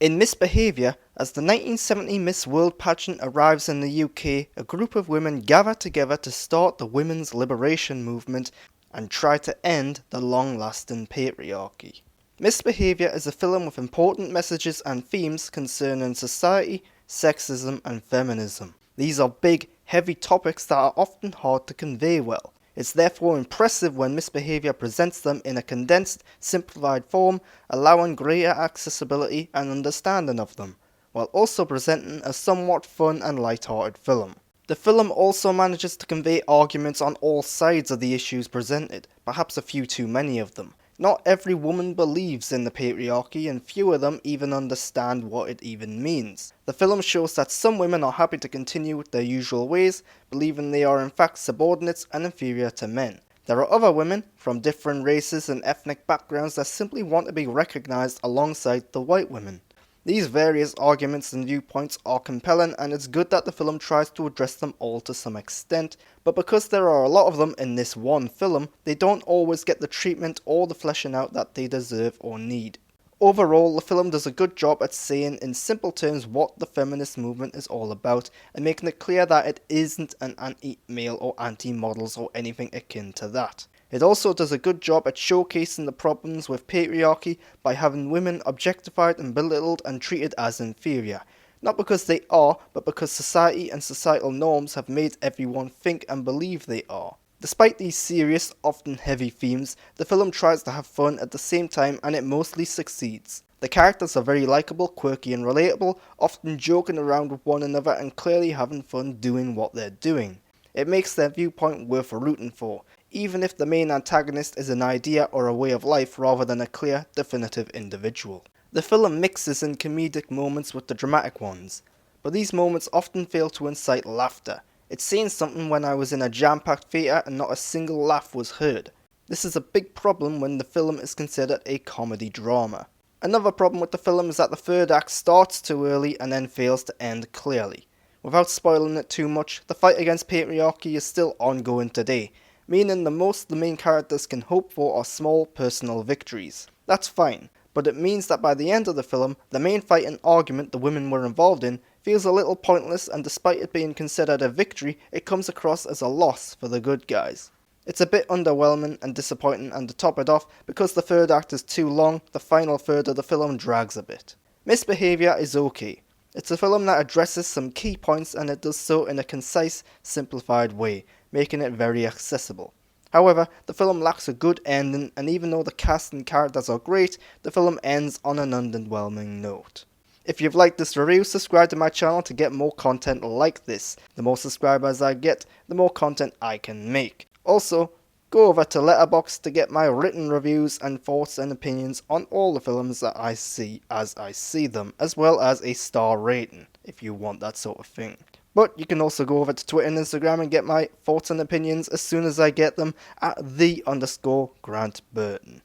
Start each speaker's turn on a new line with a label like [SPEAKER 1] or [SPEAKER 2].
[SPEAKER 1] In Misbehaviour, as the 1970 Miss World pageant arrives in the UK, a group of women gather together to start the women's liberation movement and try to end the long-lasting patriarchy. Misbehaviour is a film with important messages and themes concerning society, sexism and feminism. These are big, heavy topics that are often hard to convey well. It's therefore impressive when Misbehaviour presents them in a condensed, simplified form, allowing greater accessibility and understanding of them, while also presenting a somewhat fun and light-hearted film. The film also manages to convey arguments on all sides of the issues presented, perhaps a few too many of them. Not every woman believes in the patriarchy, and few of them even understand what it even means. The film shows that some women are happy to continue with their usual ways, believing they are in fact subordinates and inferior to men. There are other women, from different races and ethnic backgrounds, that simply want to be recognised alongside the white women. These various arguments and viewpoints are compelling, and it's good that the film tries to address them all to some extent, but because there are a lot of them in this one film, they don't always get the treatment or the fleshing out that they deserve or need. Overall, the film does a good job at saying in simple terms what the feminist movement is all about, and making it clear that it isn't an anti-male or anti-models or anything akin to that. It also does a good job at showcasing the problems with patriarchy by having women objectified and belittled and treated as inferior. Not because they are, but because society and societal norms have made everyone think and believe they are. Despite these serious, often heavy themes, the film tries to have fun at the same time, and it mostly succeeds. The characters are very likeable, quirky and relatable, often joking around with one another and clearly having fun doing what they're doing. It makes their viewpoint worth rooting for, even if the main antagonist is an idea or a way of life rather than a clear, definitive individual. The film mixes in comedic moments with the dramatic ones, but these moments often fail to incite laughter. It's saying something when I was in a jam-packed theatre and not a single laugh was heard. This is a big problem when the film is considered a comedy drama. Another problem with the film is that the third act starts too early and then fails to end clearly. Without spoiling it too much, the fight against patriarchy is still ongoing today, meaning the most the main characters can hope for are small personal victories. That's fine, but it means that by the end of the film, the main fight and argument the women were involved in feels a little pointless, and despite it being considered a victory, it comes across as a loss for the good guys. It's a bit underwhelming and disappointing, and to top it off, because the third act is too long, the final third of the film drags a bit. Misbehaviour is okay. It's a film that addresses some key points, and it does so in a concise, simplified way, making it very accessible. However, the film lacks a good ending, and even though the cast and characters are great, the film ends on an underwhelming note. If you've liked this review, subscribe to my channel to get more content like this. The more subscribers I get, the more content I can make. Also, go over to Letterboxd to get my written reviews and thoughts and opinions on all the films that I see as I see them, as well as a star rating, if you want that sort of thing. But you can also go over to Twitter and Instagram and get my thoughts and opinions as soon as I get them at _Grant Burton.